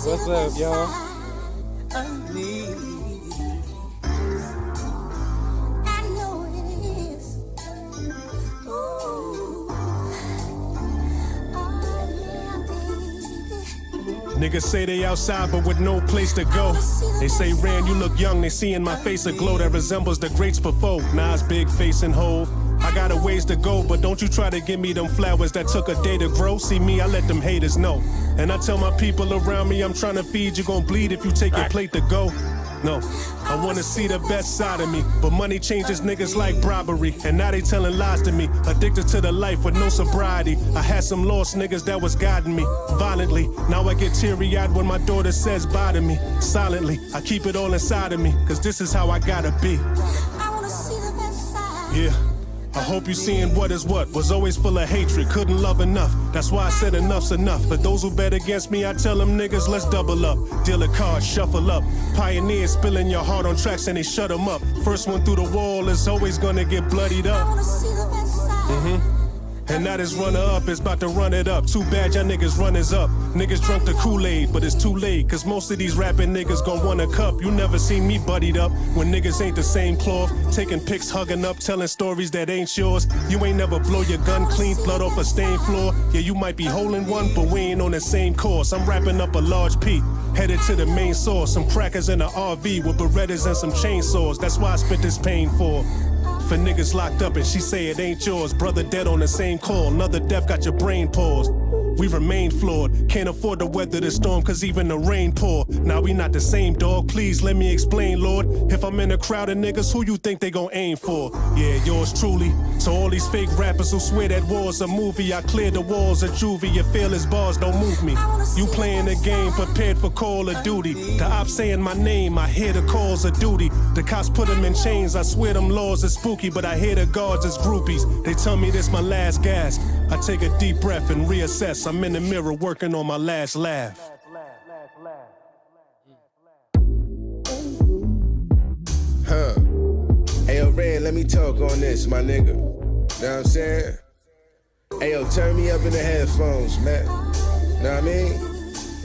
What's up, y'all? Niggas say they outside but with no place to go. They say, Rand, you look young. They see in my face a glow that resembles the greats before. Nas, Big Face, and Hove. I got a ways to go, but don't you try to give me them flowers that took a day to grow. See me, I let them haters know. And I tell my people around me, I'm trying to feed, you gon' bleed if you take your plate to go. No, I wanna see the best side of me, but money changes niggas like bribery, and now they telling lies to me. Addicted to the life with no sobriety. I had some lost niggas that was guiding me violently. Now I get teary-eyed when my daughter says bye to me. Silently, I keep it all inside of me, cause this is how I gotta be. Yeah. I hope you seeing what is what. Was always full of hatred, couldn't love enough. That's why I said enough's enough. For those who bet against me, I tell them niggas, let's double up. Deal a card, shuffle up. Pioneers spilling your heart on tracks and they shut them up. First one through the wall is always gonna get bloodied up. And now this runner up is about to run it up. Too bad y'all niggas runners up. Niggas drunk the Kool-Aid, but it's too late. Cause most of these rapping niggas gon' want a cup. You never seen me buddied up when niggas ain't the same cloth. Taking pics, hugging up, telling stories that ain't yours. You ain't never blow your gun clean, blood off a stained floor. Yeah, you might be holding one, but we ain't on the same course. I'm wrapping up a large P, headed to the main source. Some crackers in the RV with Berettas and some chainsaws. That's why I spent this pain for niggas locked up and she say it ain't yours. Brother dead on the same call, another death got your brain paused. We remain flawed, can't afford to weather the storm cause even the rain pour. Now we not the same, dog, please let me explain, Lord. If I'm in a crowd of niggas, who you think they gon' aim for? Yeah, yours truly. So all these fake rappers who swear that war's a movie, I cleared the walls of juvie, your fearless bars don't move me. You playing the game, prepared for Call of Duty. The ops saying my name, I hear the calls of duty. The cops put them in chains, I swear them laws are spooky, but I hear the guards as groupies. They tell me this my last gasp. I take a deep breath and reassess. I'm in the mirror working on my last laugh. Huh. Ayo, Red, let me talk on this, my nigga. Know what I'm saying? Ayo, turn me up in the headphones, man. Know what I mean?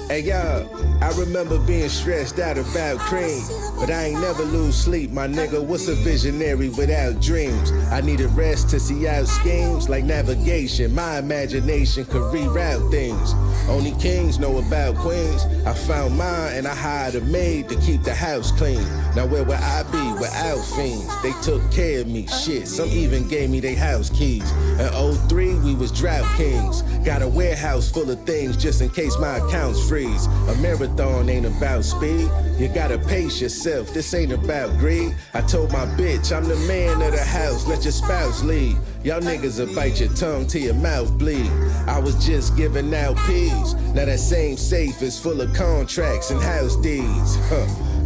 Hey, y'all, I remember being stressed out about cream, but I ain't never lose sleep, my nigga. What's a visionary without dreams? I needed rest to see out schemes like navigation. My imagination could reroute things. Only kings know about queens. I found mine and I hired a maid to keep the house clean. Now where would I be without fiends? They took care of me, shit. Some even gave me their house keys. In '03, we was drought kings. Got a warehouse full of things just in case my accounts freeze. A marathon ain't about speed. You gotta pace yourself. This ain't about greed. I told my bitch I'm the man of the house. Let your spouse lead. Y'all niggas will bite your tongue till your mouth bleed. I was just giving out peas. Now that same safe is full of contracts and house deeds.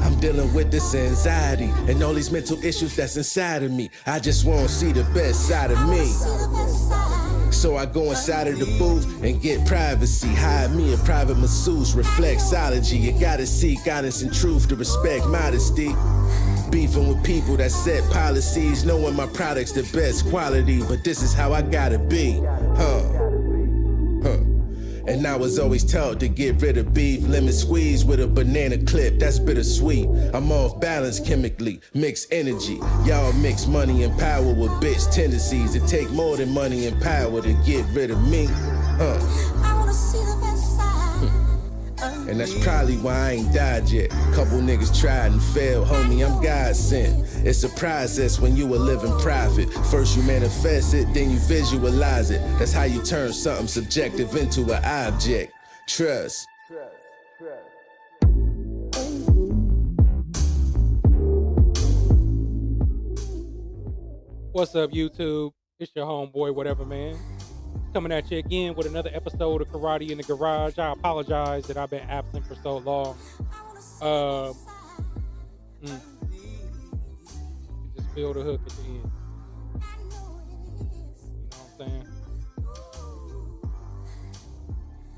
I'm dealing with this anxiety and all these mental issues that's inside of me. I just wanna see the best side of me. So I go inside of the booth and get privacy. Hire me a private masseuse, reflexology. You gotta seek honest and truth to respect modesty. Beefing with people that set policies, knowing my product's the best quality, but this is how I gotta be, And I was always taught to get rid of beef, lemon squeeze with a banana clip, that's bittersweet. I'm off balance chemically, mixed energy. Y'all mix money and power with bitch tendencies. It take more than money and power to get rid of me, And that's probably why I ain't died yet. Couple niggas tried and failed, homie, I'm God sent. It's a process when you a living prophet. First you manifest it, then you visualize it. That's how you turn something subjective into an object. Trust. What's up, YouTube? It's your homeboy, whatever, man. Coming at you again with another episode of Karate in the Garage. I apologize that I've been absent for so long. You just feel the hook at the end. You know what I'm saying?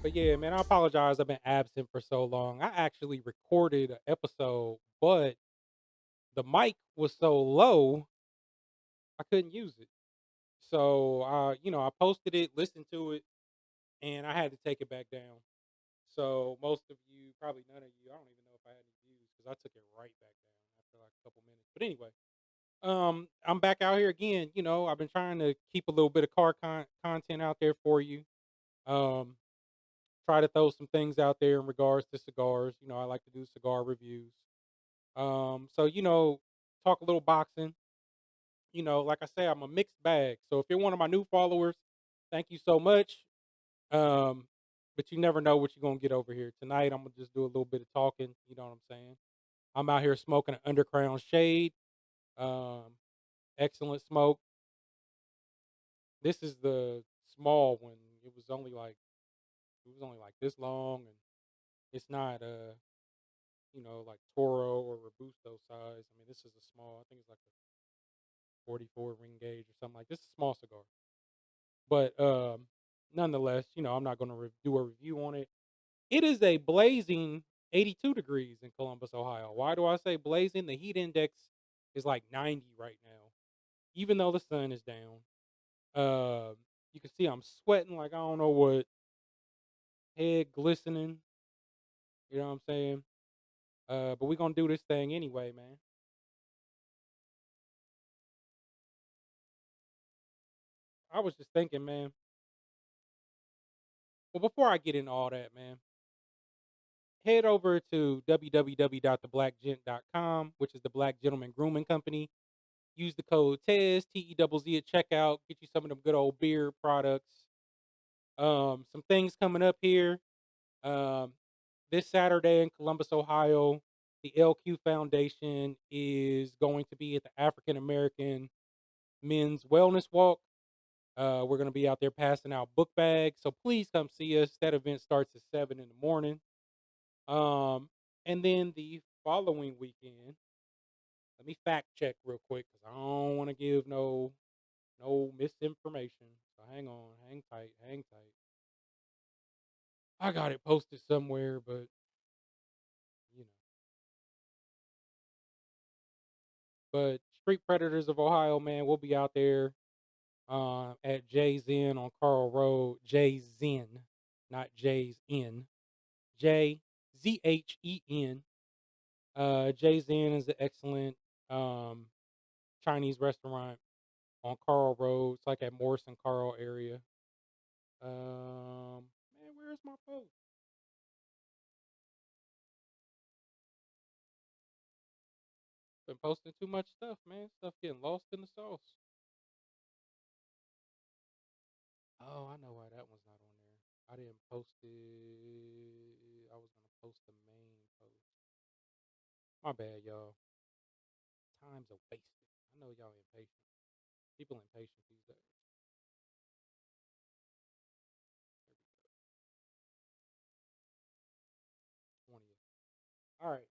But yeah, man, I apologize. I've been absent for so long. I actually recorded an episode, but the mic was so low, I couldn't use it. So, I posted it, listened to it, and I had to take it back down. So most of you, probably none of you, I don't even know if I had any views because I took it right back down after like a couple minutes. But anyway, I'm back out here again. I've been trying to keep a little bit of content out there for you. Um, Try to throw some things out there in regards to cigars. I like to do cigar reviews. So talk a little boxing. Like I say, I'm a mixed bag. So if you're one of my new followers, thank you so much. Um, but you never know what you're gonna get over here. Tonight I'm gonna just do a little bit of talking, you know what I'm saying? I'm out here smoking an underground shade. Um, Excellent smoke. This is the small one. It was only like this long, and it's not like Toro or Robusto size. I mean, this is a small. I think it's like a 44 ring gauge or something like this. Is a small cigar. But nonetheless, I'm not going to do a review on it. It is a blazing 82 degrees in Columbus, Ohio. Why do I say blazing? The heat index is like 90 right now, even though the sun is down. You can see I'm sweating like I don't know what, head glistening. You know what I'm saying? But we're gonna do this thing anyway, man. I was just thinking, man. Well, before I get into all that, man, head over to www.theblackgent.com, which is the Black Gentleman Grooming Company. Use the code TEZ, TEZZ at checkout. Get you some of them good old beer products. Some things coming up here. Um, this Saturday in Columbus, Ohio, the LQ Foundation is going to be at the African American Men's Wellness Walk. We're going to be out there passing out book bags. So please come see us. That event starts at 7 in the morning. Um, and then the following weekend, let me fact check real quick because I don't want to give no misinformation. So hang on, hang tight. I got it posted somewhere, but you know. But Street Predators of Ohio, man, we'll be out there at Jay's Inn on Carl Road. Jay's Inn, not Jay's Inn. JZHEN. Jay's Inn is an excellent um, Chinese restaurant on Carl Road. It's like at Morrison Carl area. Man, where's my post? Been posting too much stuff, man. Stuff getting lost in the sauce. Oh, I know why that one's not on there. I didn't post it. I was gonna post the main post. My bad, y'all. Time's a wasted. I know y'all impatient. People impatient these days. 20th. All right.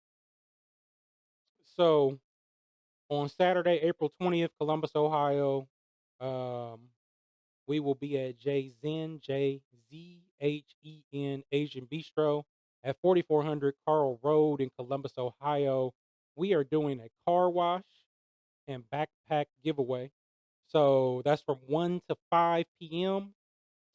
So on Saturday, April 20th, Columbus, Ohio, um, we will be at JZHEN Asian Bistro at 4400 Carl Road in Columbus, Ohio. We are doing a car wash and backpack giveaway. So that's from 1 to 5 p.m.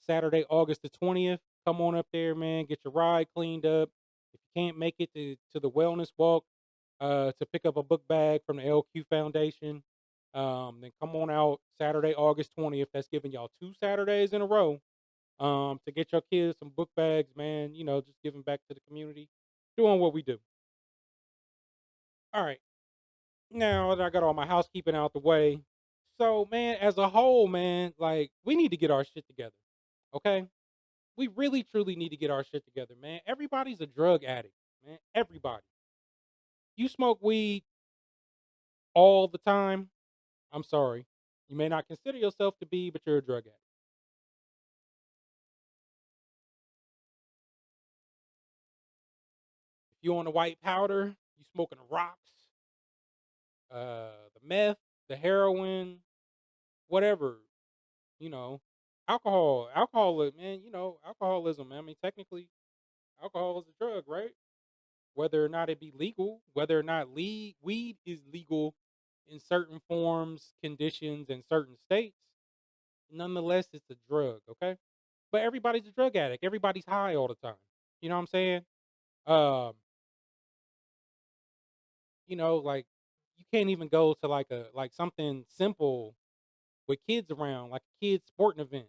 Saturday, August the 20th. Come on up there, man. Get your ride cleaned up. If you can't make it to the wellness walk to pick up a book bag from the LQ Foundation, then come on out Saturday, August 20th. That's giving y'all 2 Saturdays in a row to get your kids some book bags, man. Just giving back to the community, doing what we do. All right. Now that I got all my housekeeping out the way, so man, as a whole, man, like we need to get our shit together. Okay? We really truly need to get our shit together, man. Everybody's a drug addict, man. Everybody. You smoke weed all the time. I'm sorry. You may not consider yourself to be, but you're a drug addict. If you on the white powder, you smoking the rocks, the meth, the heroin, whatever, you know, man, alcoholism, man. I mean, technically, alcohol is a drug, right? Whether or not it be legal, whether or not weed is legal in certain forms, conditions, in certain states, nonetheless, it's a drug, okay? But everybody's a drug addict. Everybody's high all the time. You know what I'm saying? Um, like you can't even go to like something simple with kids around, like a kids sporting event.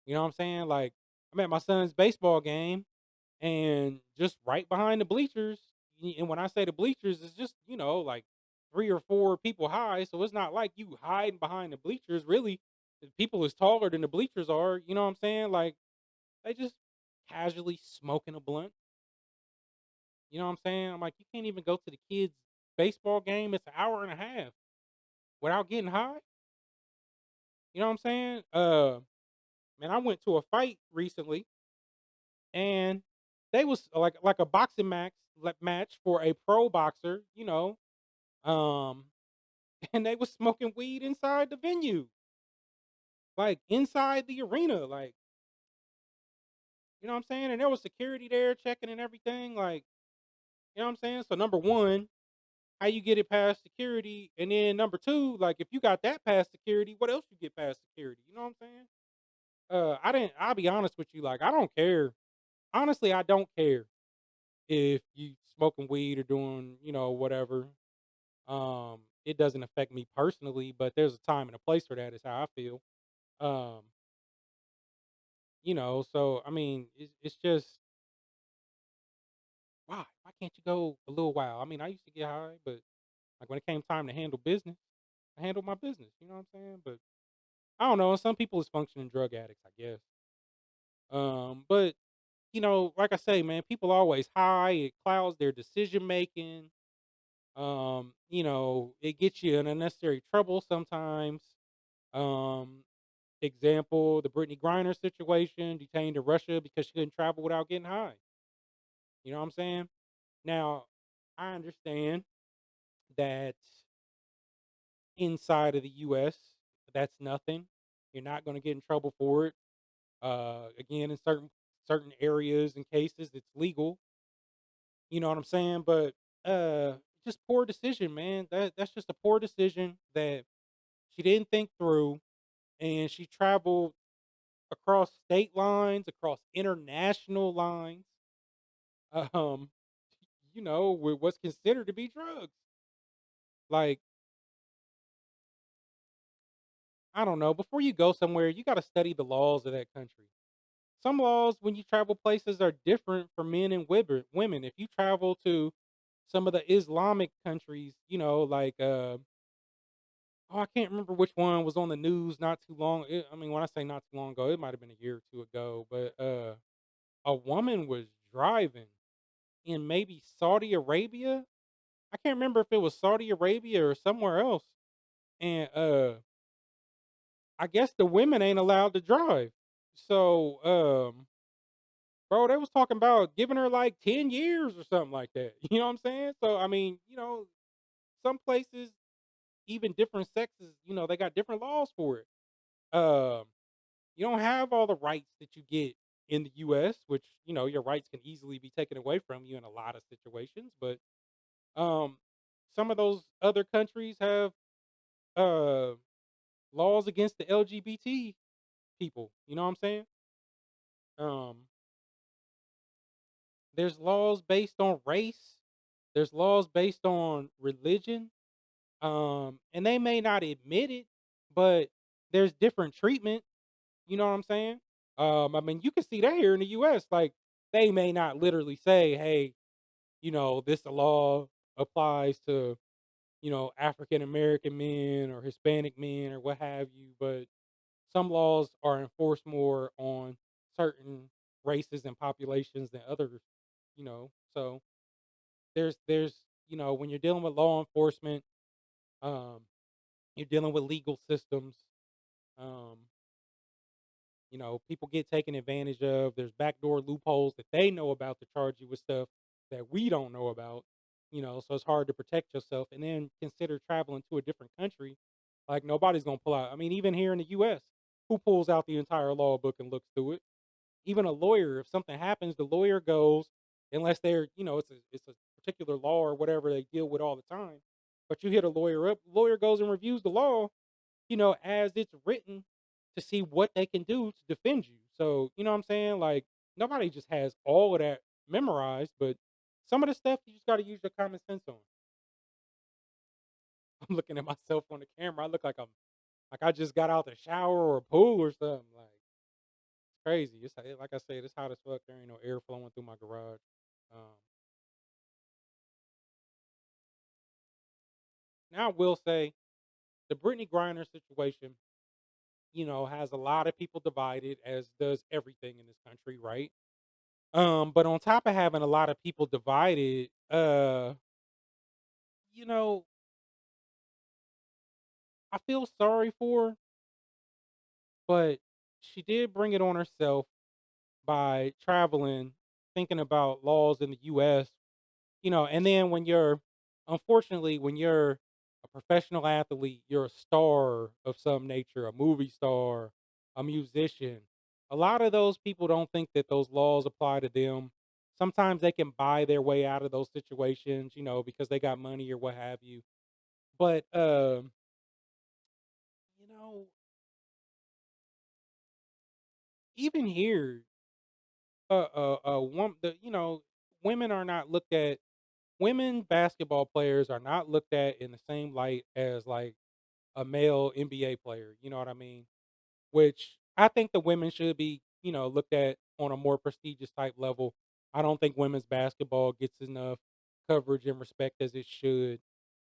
You know what I'm saying? Like I'm at my son's baseball game and just right behind the bleachers. And when I say the bleachers, it's just, like 3 or 4 people high. So it's not like you hiding behind the bleachers. Really, the people is taller than the bleachers are. You know what I'm saying? Like they just casually smoking a blunt. You know what I'm saying? I'm like, you can't even go to the kids' baseball game. It's an hour and a half without getting high. You know what I'm saying? Man, I went to a fight recently, and they was like a boxing match for a pro boxer. Um, and they was smoking weed inside the venue, like inside the arena, like you know what I'm saying. And there was security there checking and everything, like you know what I'm saying. So number one, how you get it past security, and then number two, like if you got that past security, what else you get past security? You know what I'm saying? I didn't. I'll be honest with you, like I don't care. Honestly, I don't care if you smoking weed or doing, whatever. It doesn't affect me personally, but there's a time and a place for that. Is how I feel. Um, so I mean, it's just why can't you go a little while? I mean, I used to get high, but like when it came time to handle business, I handled my business. You know what I'm saying? But I don't know. Some people is functioning drug addicts, I guess. But like I say, man, people always high. It clouds their decision making. It gets you in unnecessary trouble sometimes. Um, Example, the Brittney Griner situation, detained in Russia because she couldn't travel without getting high. You know what I'm saying? Now, I understand that inside of the US, that's nothing. You're not going to get in trouble for it. Again, in certain areas and cases, it's legal. You know what I'm saying? But uh, just poor decision, man. That's just a poor decision that she didn't think through, and she traveled across state lines, across international lines, um, with what's considered to be drugs. Like, I don't know, before you go somewhere, you got to study the laws of that country. Some laws when you travel places are different for men and women. If you travel to some of the Islamic countries, like oh, I can't remember which one was on the news not too long. I mean, when I say not too long ago, it might have been a year or two ago. But a woman was driving in maybe Saudi Arabia. I can't remember if it was Saudi Arabia or somewhere else. And I guess the women ain't allowed to drive. So bro, they was talking about giving her like 10 years or something like that. You know what I'm saying? So I mean, some places, even different sexes, they got different laws for it. Um, you don't have all the rights that you get in the US, which, your rights can easily be taken away from you in a lot of situations. But um some of those other countries have uh laws against the LGBT people. You know what I'm saying? Um there's laws based on race, there's laws based on religion. And they may not admit it, but there's different treatment. You know what I'm saying? I mean, you can see that here in the US. Like, they may not literally say, hey, this law applies to, African American men or Hispanic men or what have you, but some laws are enforced more on certain races and populations than others, So there's, when you're dealing with law enforcement, um, you're dealing with legal systems. Um, People get taken advantage of. There's backdoor loopholes that they know about to charge you with stuff that we don't know about. So it's hard to protect yourself. And then consider traveling to a different country. Like nobody's gonna pull out. I mean, even here in the US, who pulls out the entire law book and looks through it? Even a lawyer, if something happens, the lawyer goes, unless they're, it's a particular law or whatever they deal with all the time. But you hit a lawyer up, lawyer goes and reviews the law, as it's written to see what they can do to defend you. So, you know what I'm saying? Like nobody just has all of that. memorized, but some of the stuff you just got to use your common sense on. I'm looking at myself on the camera. I look like like I just got out the shower or pool or something. Like it's crazy. Like I said, it's hot as fuck. There ain't no air flowing through my garage. Um, Now I will say the Brittney Griner situation, has a lot of people divided, as does everything in this country, right? But on top of having a lot of people divided, you know, I feel sorry for her, but she did bring it on herself by traveling, thinking about laws in the US, and then unfortunately, when you're a professional athlete, you're a star of some nature, a movie star, a musician. A lot of those people don't think that those laws apply to them. Sometimes they can buy their way out of those situations, because they got money or what have you. But you know, even here, women are not looked at. Women basketball players are not looked at in the same light as like a male NBA player. You know what I mean? Which I think the women should be, looked at on a more prestigious type level. I don't think women's basketball gets enough coverage and respect as it should.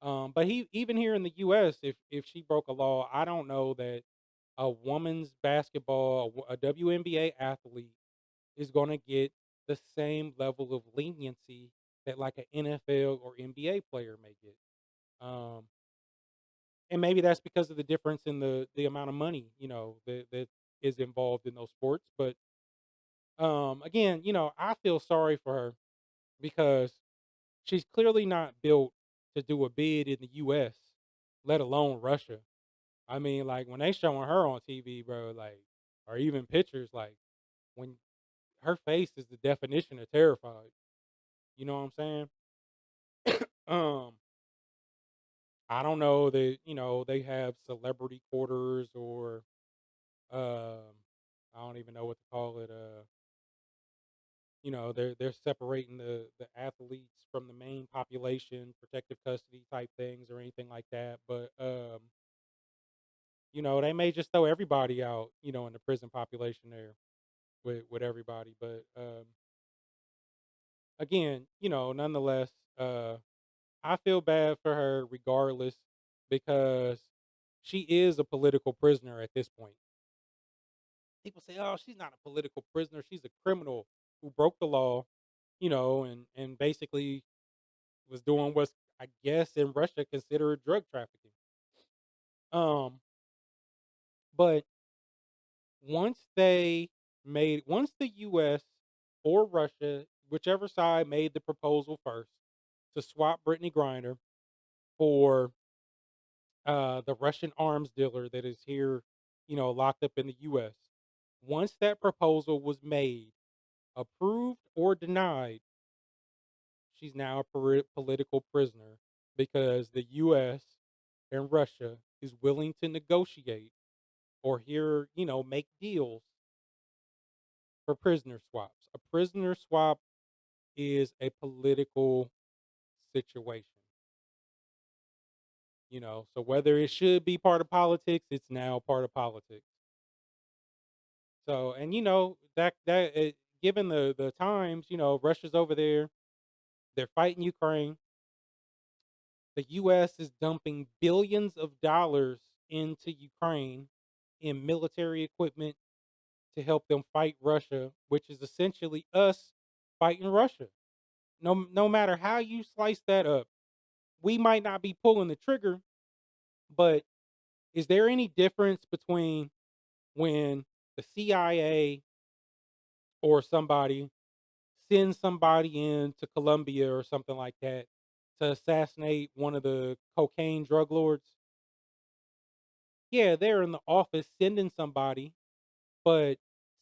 But even here in the U.S., if she broke a law, I don't know that a woman's basketball, a WNBA athlete is going to get the same level of leniency that like an NFL or NBA player may get. Um, and maybe that's because of the difference in the amount of money, that is involved in those sports. But again, I feel sorry for her because she's clearly not built to do a bid in the US, let alone Russia. I mean, like when they showing her on TV, bro, like or even pictures, like when her face is the definition of terrified. You know what I'm saying? I don't know that, they have celebrity quarters or um I don't even know what to call it. They're separating the athletes from the main population, protective custody type things or anything like that. But they may just throw everybody out, in the prison population there with everybody. But again, nonetheless, I feel bad for her regardless because she is a political prisoner at this point. People say, "Oh, she's not a political prisoner. She's a criminal who broke the law, and basically was doing what's I guess in Russia considered drug trafficking." Um, but once the US or Russia, whichever side made the proposal first to swap Brittany Griner for the Russian arms dealer that is here, locked up in the US. Once that proposal was made, approved or denied, she's now a political prisoner because the US and Russia is willing to negotiate or here, make deals for prisoner swaps. A prisoner swap is a political situation, so whether it should be part of politics, it's now part of politics. So, and given the times, Russia's over there, they're fighting Ukraine. The US is dumping billions of dollars into Ukraine in military equipment to help them fight Russia, which is essentially us fighting Russia. No matter how you slice that up, we might not be pulling the trigger, but is there any difference between when the CIA or somebody sends somebody into Colombia or something like that to assassinate one of the cocaine drug lords? Yeah, they're in the office sending somebody, but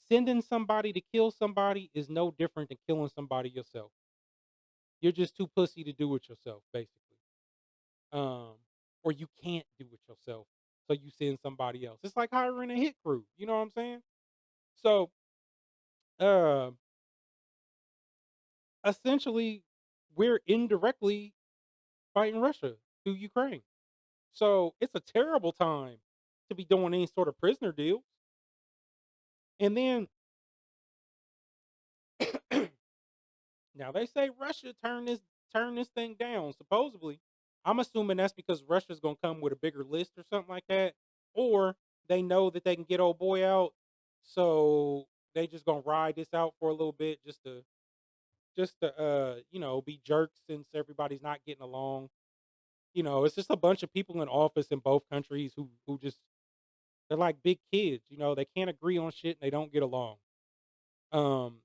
sending somebody to kill somebody is no different than killing somebody yourself. You're just too pussy to do it yourself, basically. Um, or you can't do it yourself, so you send somebody else. It's like hiring a hit crew. You know what I'm saying? So, um, essentially we're indirectly fighting Russia through Ukraine. So it's a terrible time to be doing any sort of prisoner deals. And then now they say Russia turn this thing down. Supposedly, I'm assuming that's because Russia's gonna come with a bigger list or something like that, or they know that they can get old boy out, so they just gonna ride this out for a little bit just to be jerks since everybody's not getting along. It's just a bunch of people in office in both countries who just they're like big kids. They can't agree on shit and they don't get along. Um,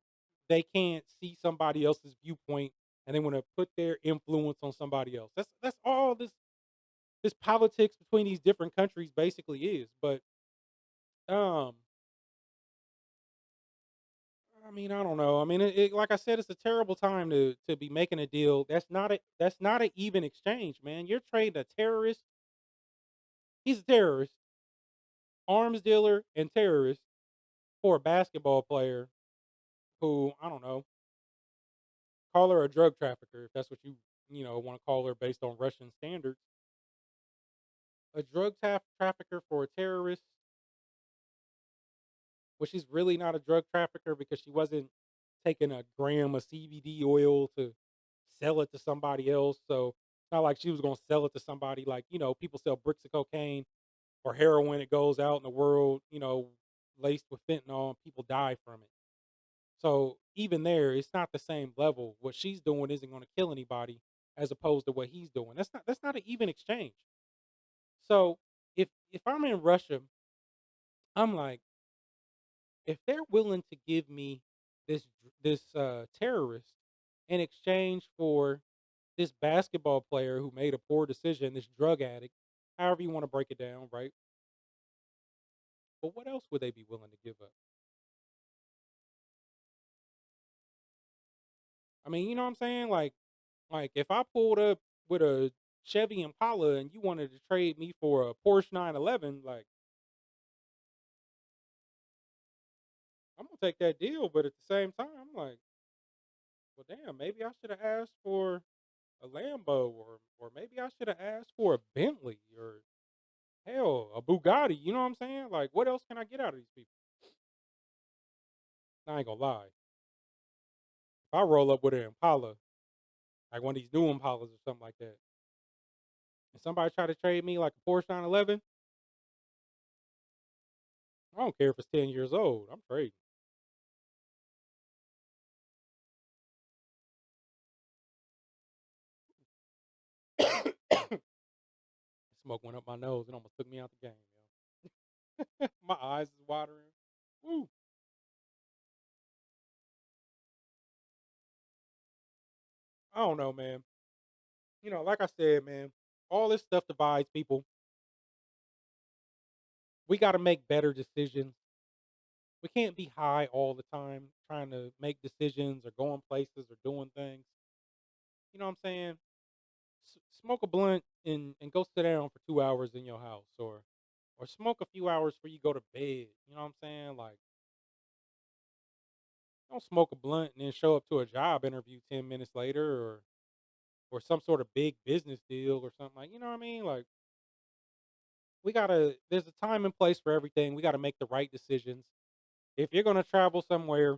they can't see somebody else's viewpoint and they want to put their influence on somebody else. That's all this politics between these different countries basically is. But um, I mean, I don't know. I mean, like I said, it's a terrible time to be making a deal. That's not an even exchange, man. You're trading a terrorist. He's a terrorist, arms dealer, and terrorist for a basketball player who I don't know. Call her a drug trafficker if that's what you want to call her based on Russian standards. A trafficker for a terrorist. Well, she's really not a drug trafficker because she wasn't taking a gram of CBD oil to sell it to somebody else. So it's not like she was going to sell it to somebody like, people sell bricks of cocaine or heroin. It goes out in the world, laced with fentanyl and people die from it. So even there, it's not the same level. What she's doing isn't going to kill anybody as opposed to what he's doing. That's not an even exchange. So if I'm in Russia, I'm like, if they're willing to give me this terrorist in exchange for this basketball player who made a poor decision, this drug addict, however you want to break it down, right? But what else would they be willing to give up? I mean, you know what I'm saying? Like if I pulled up with a Chevy Impala and you wanted to trade me for a Porsche 911, like I'm gonna take that deal. But at the same time, I'm like, well, damn, maybe I should have asked for a Lambo, or maybe I should have asked for a Bentley, or hell, a Bugatti. You know what I'm saying? Like, what else can I get out of these people? I ain't gonna lie. If I roll up with an Impala, like one of these new Impalas or something like that, and somebody try to trade me like a Porsche 911, I don't care if it's 10 years old. I'm trading. Smoke went up my nose and almost took me out the game. Yo. My eyes is watering. Woo. I don't know, man. Like I said, man, all this stuff divides people. We got to make better decisions. We can't be high all the time trying to make decisions or going places or doing things. You know what I'm saying? Smoke a blunt and go sit down for 2 hours in your house, or smoke a few hours before you go to bed. You know what I'm saying? Like, don't smoke a blunt and then show up to a job interview 10 minutes later, or some sort of big business deal or something like. You know what I mean? Like, we gotta. There's a time and place for everything. We gotta make the right decisions. If you're gonna travel somewhere,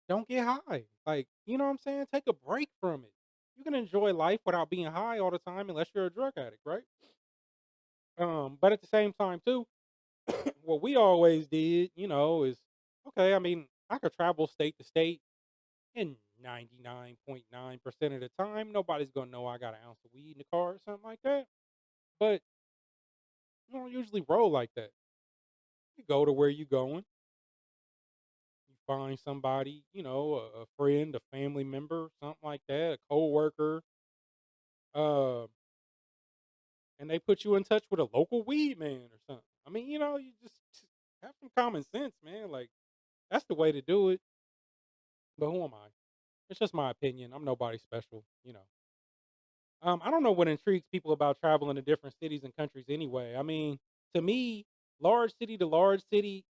don't get high. Like, you know what I'm saying? Take a break from it. You can enjoy life without being high all the time unless you're a drug addict, right? But at the same time too, what we always did, is okay, I mean, I could travel state to state and 99.9% of the time nobody's gonna know I got an ounce of weed in the car or something like that. But you don't usually roll like that. You go to where you going, you find somebody, a friend, a family member, something like that, a coworker, uh, and they put you in touch with a local weed man or something. I mean, you just have some common sense, man. Like that's the way to do it. But who am I? It's just my opinion. I'm nobody special. I don't know what intrigues people about traveling to different cities and countries anyway. I mean, to me, large city to large city,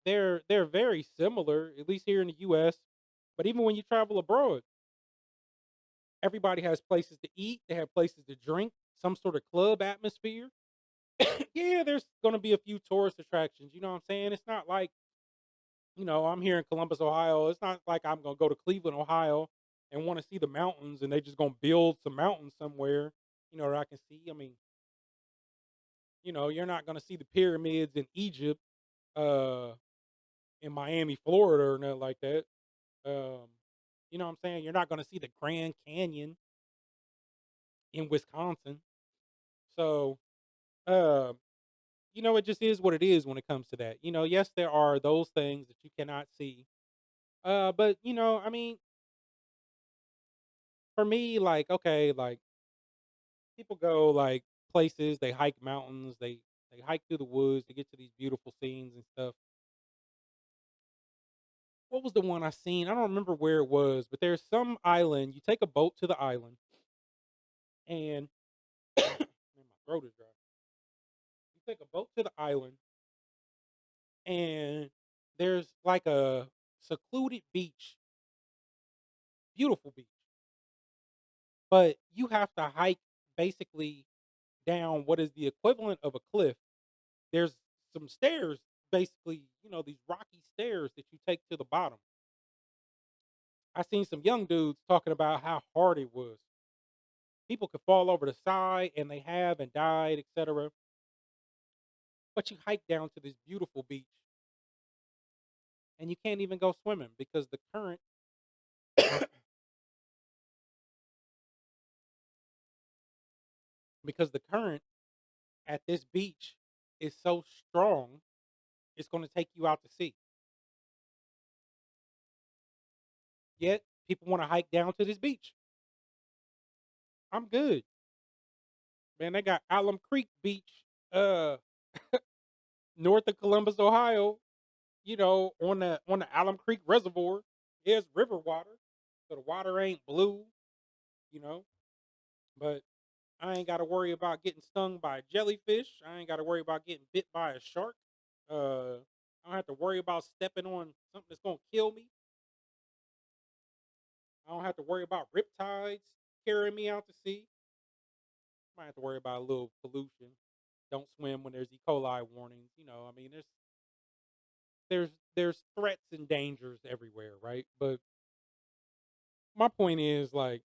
they're very similar, at least here in the US. But even when you travel abroad, everybody has places to eat, they have places to drink, some sort of club atmosphere. Yeah, there's gonna be a few tourist attractions, you know what I'm saying? It's not like, I'm here in Columbus, Ohio. It's not like I'm gonna go to Cleveland, Ohio and want to see the mountains and they just gonna build some mountains somewhere, that I can see. I mean, you're not gonna see the pyramids in Egypt, uh, in Miami, Florida, or nothing like that. Um, you know what I'm saying? You're not gonna see the Grand Canyon in Wisconsin. So, um, it just is what it is when it comes to that. Yes, there are those things that you cannot see. But I mean, for me, like, okay, like people go like places, they hike mountains, they hike through the woods to get to these beautiful scenes and stuff. What was the one I seen? I don't remember where it was, but there's some island. You take a boat to the island, and man, my throat is dry. You take a boat to the island, and there's like a secluded beach, beautiful beach, but you have to hike basically down what is the equivalent of a cliff. There's some stairs, basically, these rocky stairs that you take to the bottom. I seen some young dudes talking about how hard it was. People could fall over the side, and they have and died, etc. But you hike down to this beautiful beach, and you can't even go swimming because the current, because the current at this beach is so strong, it's going to take you out to sea. Yet people want to hike down to this beach. I'm good, man. They got Alum Creek Beach, uh, north of Columbus, Ohio. On the Alum Creek Reservoir. There's river water, so the water ain't blue. You know, but I ain't got to worry about getting stung by a jellyfish. I ain't got to worry about getting bit by a shark. I don't have to worry about stepping on something that's gonna kill me. I don't have to worry about riptides carrying me out to sea. I might have to worry about a little pollution. Don't swim when there's E. coli warnings. I mean, there's threats and dangers everywhere, right? But my point is, like,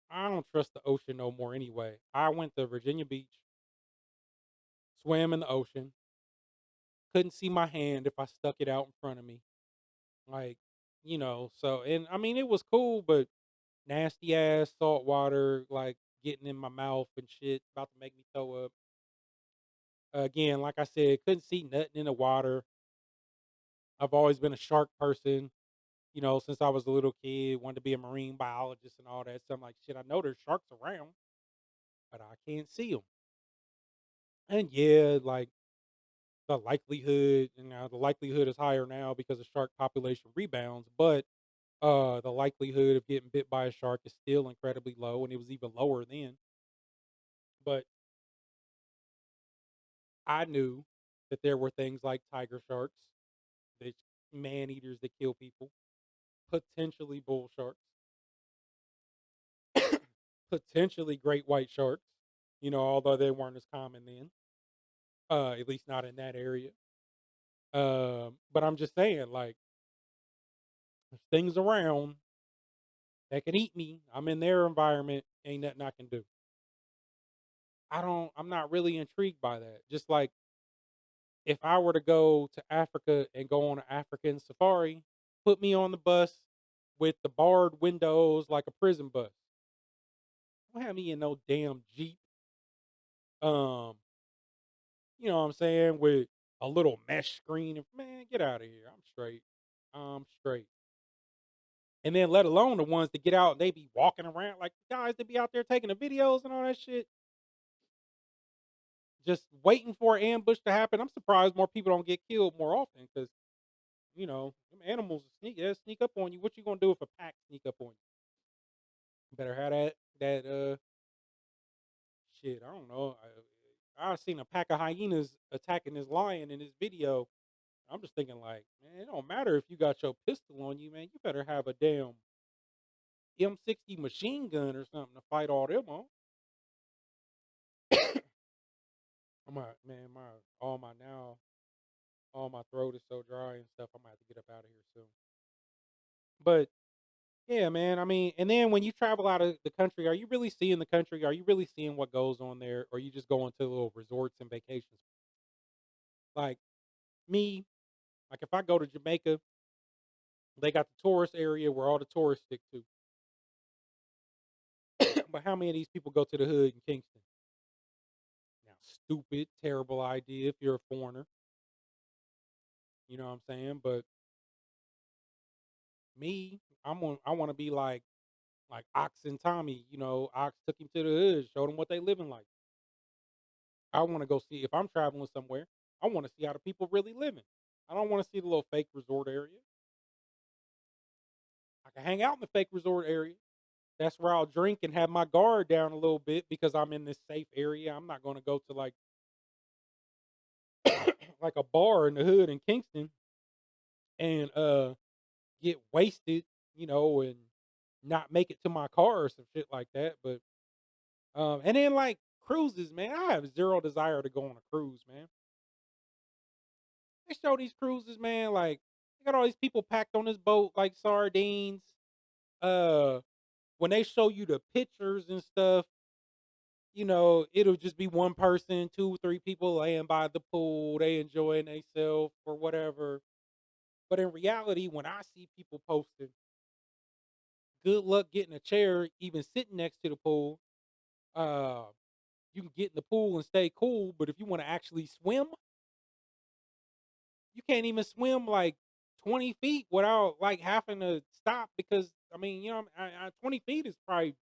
I don't trust the ocean no more anyway. I went to Virginia Beach, swam in the ocean, couldn't see my hand if I stuck it out in front of me. Like, so, and I mean, it was cool, but nasty ass salt water, like getting in my mouth and shit, about to make me throw up. Again, like I said, couldn't see nothing in the water. I've always been a shark person, since I was a little kid, wanted to be a marine biologist and all that. So I'm like, shit, I know there's sharks around, but I can't see them. And yeah, like the likelihood is higher now because the shark population rebounds, but the likelihood of getting bit by a shark is still incredibly low, and it was even lower then. But I knew that there were things like tiger sharks, that man eaters that kill people, potentially bull sharks, potentially great white sharks, although they weren't as common then, at least not in that area. But I'm just saying, like, there's things around that can eat me. I'm in their environment, ain't nothing I can do. I'm not really intrigued by that. Just like if I were to go to Africa and go on an African safari, put me on the bus with the barred windows like a prison bus. Don't have me in no damn Jeep. Um, you know what I'm saying, with a little mesh screen. Man, get out of here. I'm straight. I'm straight. And then let alone the ones that get out and they be walking around like the guys that be out there taking the videos and all that shit, just waiting for an ambush to happen. I'm surprised more people don't get killed more often because them animals sneak up on you. What you gonna do if a pack sneak up on you? Better have that shit. I don't know. I seen a pack of hyenas attacking this lion in this video. I'm just thinking like, man, it don't matter if you got your pistol on you, man. You better have a damn M60 machine gun or something to fight all them on. I'm like, man, all my throat is so dry and stuff. I'm gonna have to get up out of here soon. But yeah, man. I mean, and then when you travel out of the country, are you really seeing the country? Are you really seeing what goes on there? Or you just going to little resorts and vacations? Like me, like if I go to Jamaica, they got the tourist area where all the tourists stick to. But how many of these people go to the hood in Kingston? Now, stupid, terrible idea if you're a foreigner. You know what I'm saying? But me, I want to be like Ox and Tommy. You know, Ox took him to the hood, showed him what they living like. I want to go see if I'm traveling somewhere. I want to see how the people really living. I don't want to see the little fake resort area. I can hang out in the fake resort area. That's where I'll drink and have my guard down a little bit because I'm in this safe area. I'm not going to go to like a bar in the hood in Kingston and get wasted, you know, and not make it to my car or some shit like that. But and then like cruises, man. I have zero desire to go on a cruise, man. They show these cruises, man, like they got all these people packed on this boat like sardines. Uh when they show you the pictures and stuff, you know, it'll just be one person, two, three people laying by the pool, they enjoying themselves or whatever. But in reality, when I see people posting, good luck getting a chair, even sitting next to the pool. Uh, you can get in the pool and stay cool, but if you want to actually swim, you can't even swim like 20 feet without like having to stop because I mean, you know, 20 feet is probably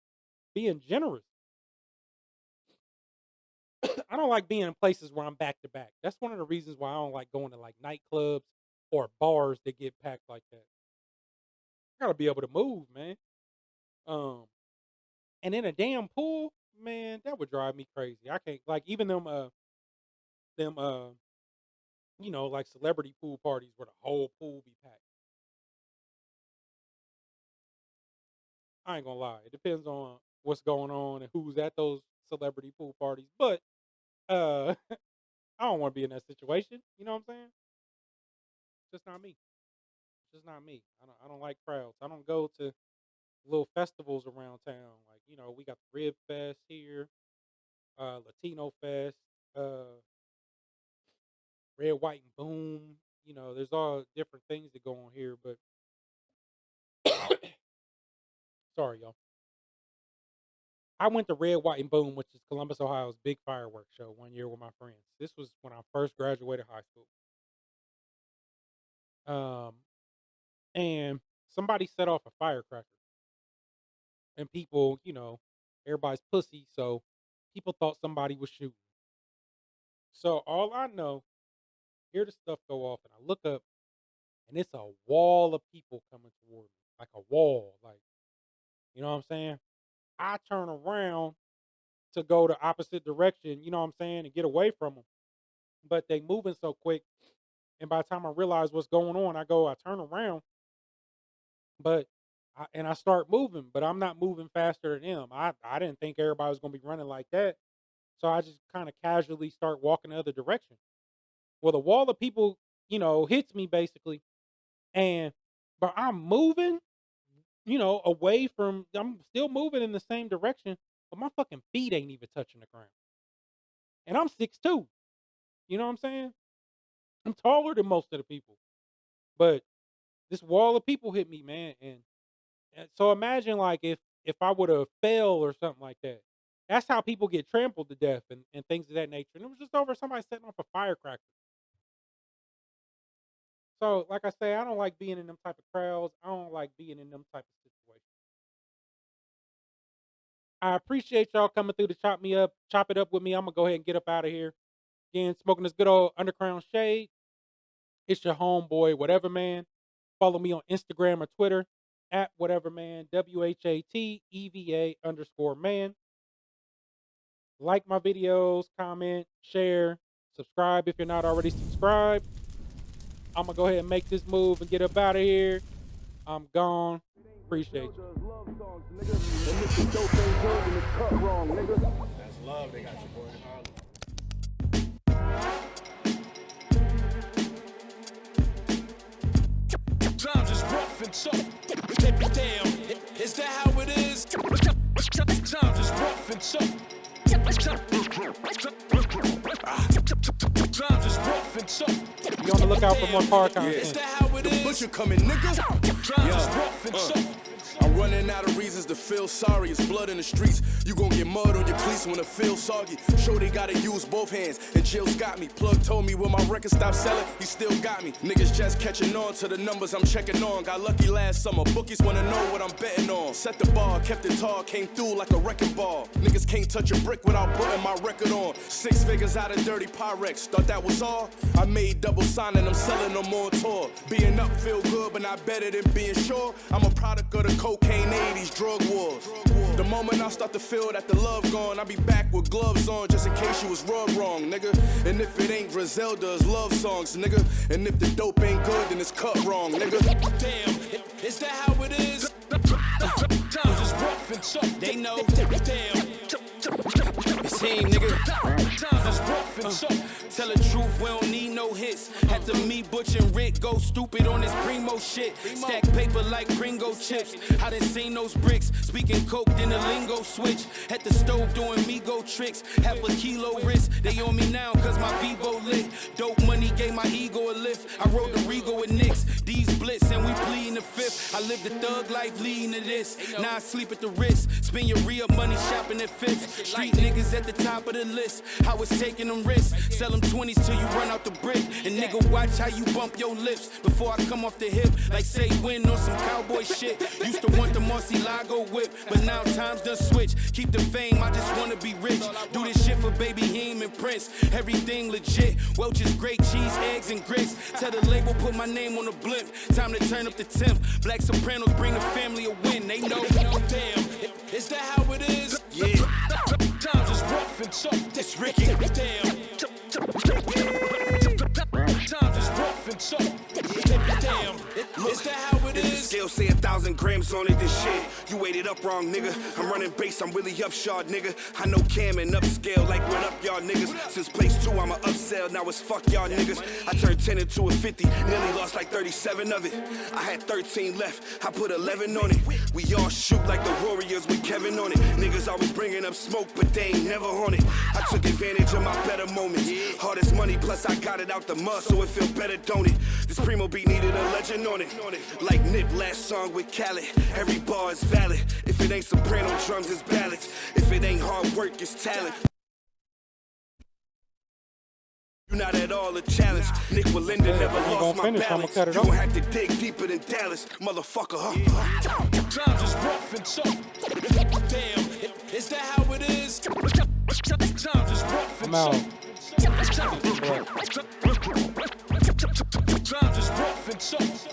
being generous. I don't like being in places where I'm back to back. That's one of the reasons why I don't like going to like nightclubs or bars that get packed like that. I gotta be able to move, man. Um, and in a damn pool, man, that would drive me crazy. I can't like even them you know, like celebrity pool parties where the whole pool be packed. I ain't gonna lie. It depends on what's going on and who's at those celebrity pool parties. But I don't want to be in that situation. You know what I'm saying? Just not me. Just not me. I don't like crowds. I don't go to little festivals around town. Like, you know, we got the Rib Fest here, Latino Fest, uh, Red, White, and Boom. You know, there's all different things that go on here, but sorry, y'all. I went to Red, White, and Boom, which is Columbus, Ohio's big fireworks show one year with my friends. This was when I first graduated high school. Um, and somebody set off a firecracker, and people, you know, everybody's pussy, so people thought somebody was shooting. So all I know, hear the stuff go off, and I look up, and it's a wall of people coming toward me, like a wall, like you know what I'm saying. I turn around to go the opposite direction, you know what I'm saying, and get away from them, but they moving so quick. And by the time I realize what's going on, I turn around, but I start moving, but I'm not moving faster than them. I didn't think everybody was gonna be running like that, so I just kind of casually start walking the other direction. Well, the wall of people, you know, hits me basically, and but I'm moving, you know, away from. I'm still moving in the same direction, but my fucking feet ain't even touching the ground, and I'm 6'2". You know what I'm saying? I'm taller than most of the people, but this wall of people hit me, man, and so imagine like if I would have fell or something like that. That's how people get trampled to death and things of that nature. And it was just over somebody setting off a firecracker. So, like I say, I don't like being in them type of crowds. I don't like being in them type of situations. I appreciate y'all coming through to chop it up with me. I'm gonna go ahead and get up out of here. Again, smoking this good old underground shade. It's your homeboy, whatever man. Follow me on Instagram or Twitter at whatever man, WHATEVA_man. Like my videos, comment, share, subscribe if you're not already subscribed. I'm gonna go ahead and make this move and get up out of here. I'm gone. Appreciate you. That's love, they got you, boy. Times is rough and tough. Damn, is that how it is? Times is rough and tough. Times is rough and tough. Be on the lookout for more car content. Is that how it is? The butcher coming, nigga. Times is rough and tough. I'm running out of reasons to feel sorry. It's blood in the streets. You gon' get mud on your cleats when it feels soggy. Sure they gotta use both hands, and Jill's got me. Plug told me when my record stopped selling, he still got me. Niggas just catching on to the numbers I'm checking on. Got lucky last summer. Bookies wanna know what I'm betting on. Set the bar, kept it tall, came through like a wrecking ball. Niggas can't touch a brick without putting my record on. 6 figures out of dirty Pyrex. Thought that was all? I made double signing, I'm selling them on tour. Being up feel good, but not better than being sure. I'm a product of the cocaine 80s drug wars. The moment I start to feel that the love gone, I be back with gloves on just in case you was rubbed wrong, nigga. And if it ain't Griselda's love songs, nigga. And if the dope ain't good, then it's cut wrong, nigga. Damn, is that how it is? Times is rough and tough. They know. Damn. It's him, nigga. Times is rough and tough. Tell the truth, we don't need no hits. Had to meet Butch and Rick, go stupid on this primo shit. Stack paper like Pringo chips. I done seen those bricks. Speaking coke, then the lingo switch. At the stove doing Migo tricks. Half a kilo wrist. They on me now cause my Vivo lit. Dope money gave my ego a lift. I rode the Regal with Knicks. These blitz and we pleading the fifth. I lived the thug life leading to this. Now I sleep at the wrist. Spend your re-up money shopping at Fifth. Street niggas at the top of the list. I was taking them risks. Sell them 20s till you run out the brick. And nigga, watch how you bump your lips before I come off the hip. Like say win on some cowboy shit. Used to want the Marcielago whip, but now times done switch. Keep the fame, I just wanna be rich. Do this shit for Baby Heem and Prince. Everything legit. Welch's great cheese, eggs, and grits. Tell the label, put my name on the blimp. Time to turn up the temp. Black Sopranos bring the family a win. They know. Damn, is that how it is? Yeah. Times is rough and tough. It's Ricky. Damn. Times is rough and tough. Damn, is that how it If the is? scale say 1,000 grams on it, this shit, you weighed it up wrong, nigga. I'm running base, I'm really upshot, nigga. I know Cam and upscale, like what up, y'all niggas. Since place 2, I'm a upsell, now it's fuck y'all niggas. I turned 10 into a 50, nearly lost like 37 of it. I had 13 left, I put 11 on it. We all shoot like the Warriors with Kevin on it. Niggas always bringing up smoke, but they ain't never on it. I took advantage of my better moments. Hardest money, plus I got it out the mud, so it feel better, don't it? This primo beat needed a legend on it. Like Nip last song with Khaled. Every bar is valid. If it ain't soprano drums, it's ballads. If it ain't hard work, it's talent. You're not at all a challenge. Nick Walinda never lost my balance. You gon' have to dig deeper than Dallas, motherfucker, huh? Times is rough and tough. Damn, is that how it is? Times is rough and I'm out. tough. Times is rough and tough.